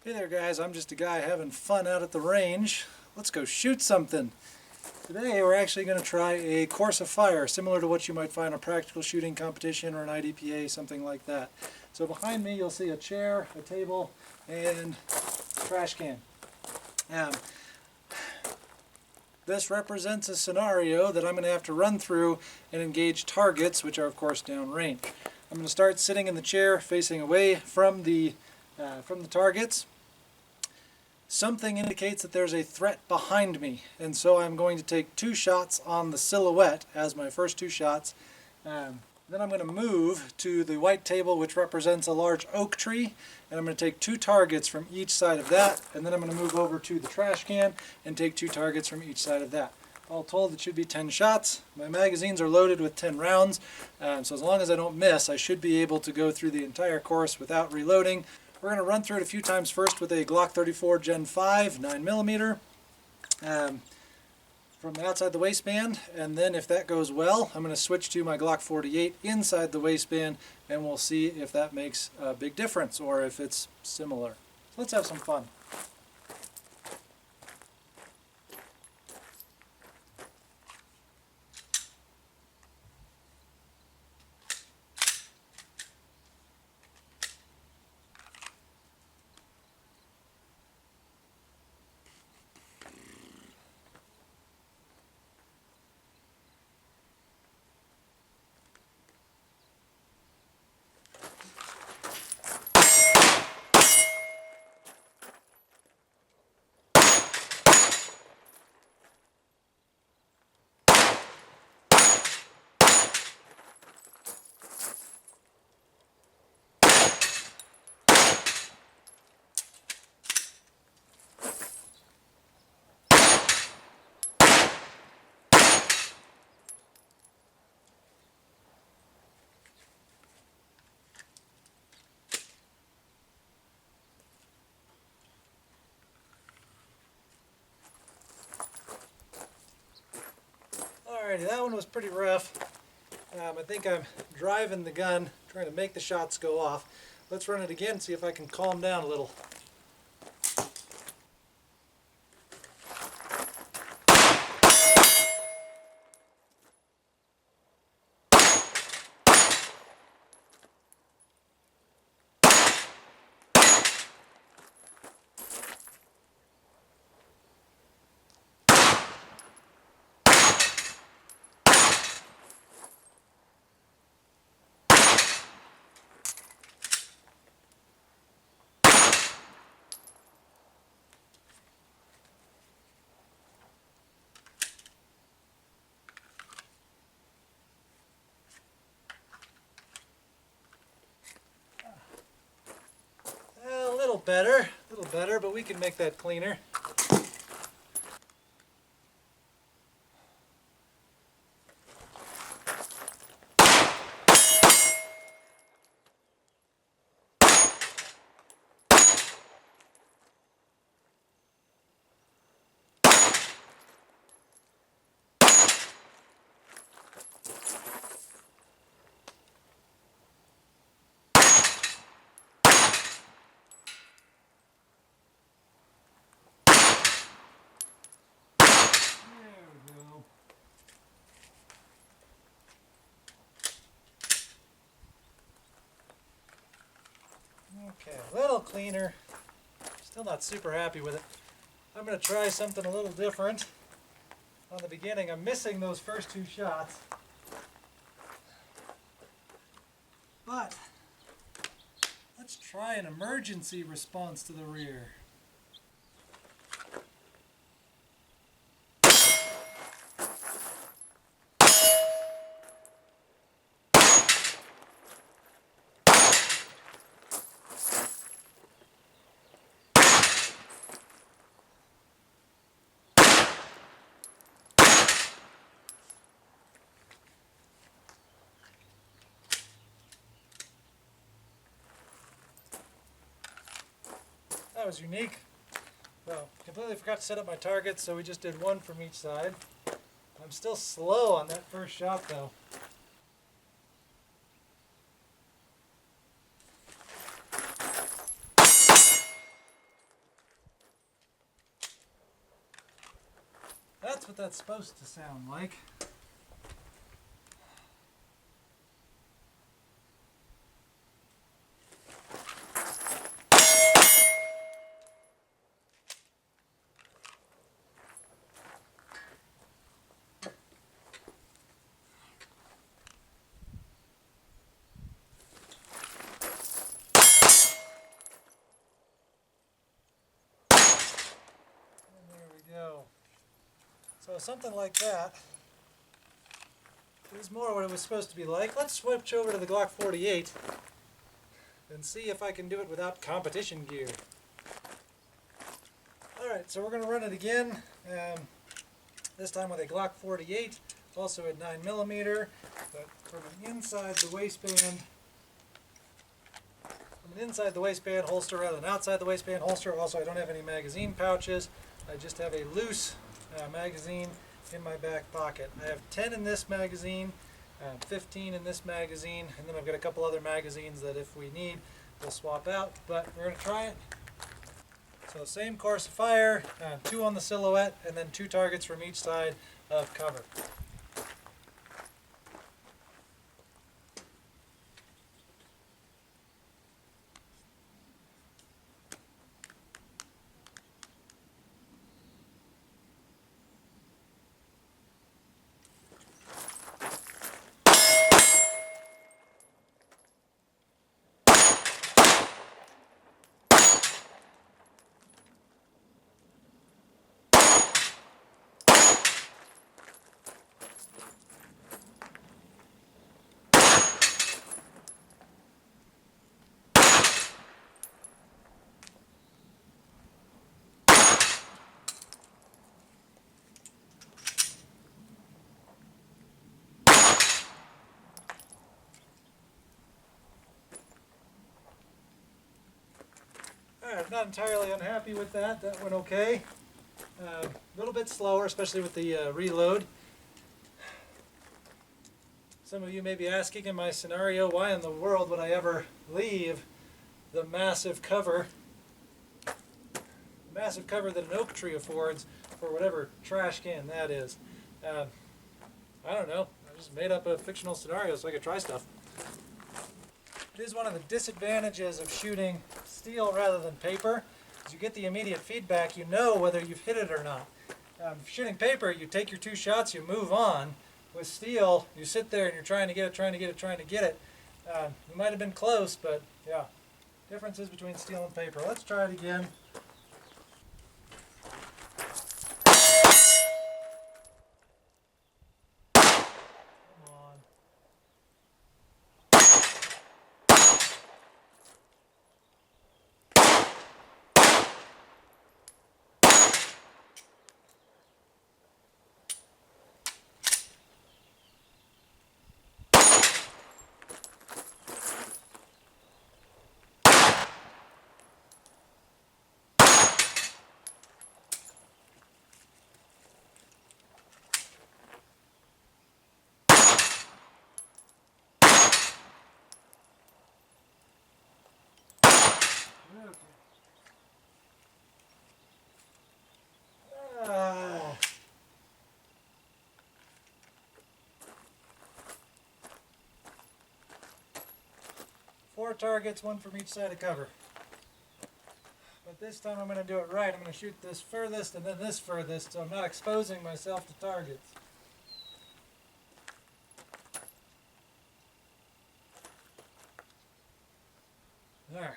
Hey there guys, I'm just a guy having fun out at the range. Let's go shoot something. Today we're actually going to try a course of fire, similar to what you might find in a practical shooting competition or an IDPA, something like that. So behind me you'll see a chair, a table, and a trash can. This represents a scenario that I'm going to have to run through and engage targets, which are of course downrange. I'm going to start sitting in the chair facing away from the targets. Something indicates that there's a threat behind me, and so I'm going to take 2 shots on the silhouette as my first 2 shots. Then I'm going to move to the white table, which represents a large oak tree, and I'm going to take 2 targets from each side of that, and then I'm going to move over to the trash can and take 2 targets from each side of that. All told, it should be 10 shots. My magazines are loaded with 10 rounds, so as long as I don't miss, I should be able to go through the entire course without reloading. We're going to run through it a few times first with a Glock 34 Gen 5 9mm from the outside the waistband, and then if that goes well, I'm going to switch to my Glock 48 inside the waistband, and we'll see if that makes a big difference or if it's similar. So let's have some fun. Alrighty, that one was pretty rough. I think I'm driving the gun, trying to make the shots go off. Let's run it again, see if I can calm down a little. A little better, but we can make that cleaner. Okay, a little cleaner. Still not super happy with it. I'm going to try something a little different. On the beginning, I'm missing those first 2 shots. But let's try an emergency response to the rear. That was unique. Well, completely forgot to set up my targets, so we just did 1 from each side. I'm still slow on that first shot though. that's what that's supposed to sound like. Go. So something like that is more what it was supposed to be like. Let's switch over to the Glock 48 and see if I can do it without competition gear. Alright, so we're going to run it again, this time with a Glock 48, also at 9mm, but from an inside the waistband holster rather than outside the waistband holster. Also, I don't have any magazine pouches. I just have a loose magazine in my back pocket. I have 10 in this magazine, 15 in this magazine, and then I've got a couple other magazines that if we need, we'll swap out, but we're going to try it. So same course of fire, 2 on the silhouette, and then 2 targets from each side of cover. Alright, not entirely unhappy with that. That went okay. A little bit slower, especially with the reload. Some of you may be asking in my scenario, why in the world would I ever leave the massive cover that an oak tree affords for whatever trash can that is. I don't know. I just made up a fictional scenario so I could try stuff. It is one of the disadvantages of shooting steel rather than paper, is you get the immediate feedback. You know whether you've hit it or not. Shooting paper, you take your 2 shots, you move on. With steel, you sit there and you're trying to get it. You might have been close, but yeah. Differences between steel and paper. Let's try it again. Come on. Okay. 4 targets, 1 from each side of cover. But this time I'm going to do it right. I'm going to shoot this furthest and then this furthest, so I'm not exposing myself to targets. Alright.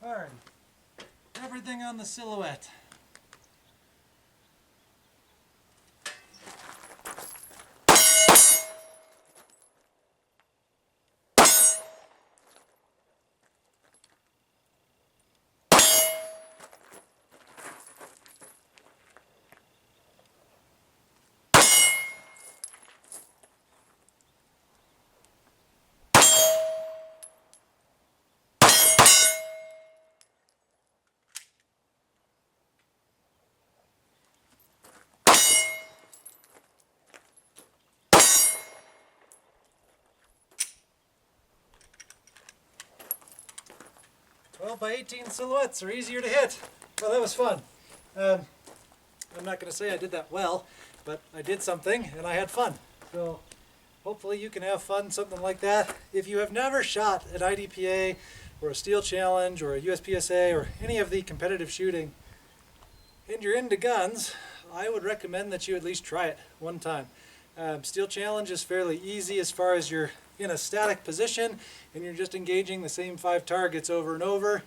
Alright. Everything on the silhouette. 12 by 18 silhouettes are easier to hit. Well, that was fun. I'm not going to say I did that well, but I did something and I had fun. So hopefully you can have fun, something like that. If you have never shot at IDPA or a Steel Challenge or a USPSA or any of the competitive shooting and you're into guns, I would recommend that you at least try it one time. Steel Challenge is fairly easy as far as you're in a static position and you're just engaging the same 5 targets over and over.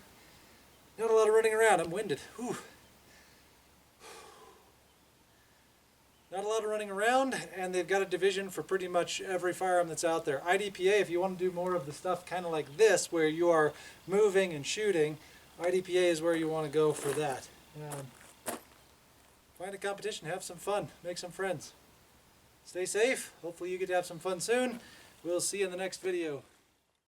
Not a lot of running around. I'm winded. Whew. Not a lot of running around, and they've got a division for pretty much every firearm that's out there. IDPA, if you want to do more of the stuff kind of like this, where you are moving and shooting, IDPA is where you want to go for that. Find a competition, have some fun, make some friends. Stay safe. Hopefully you get to have some fun soon. We'll see you in the next video.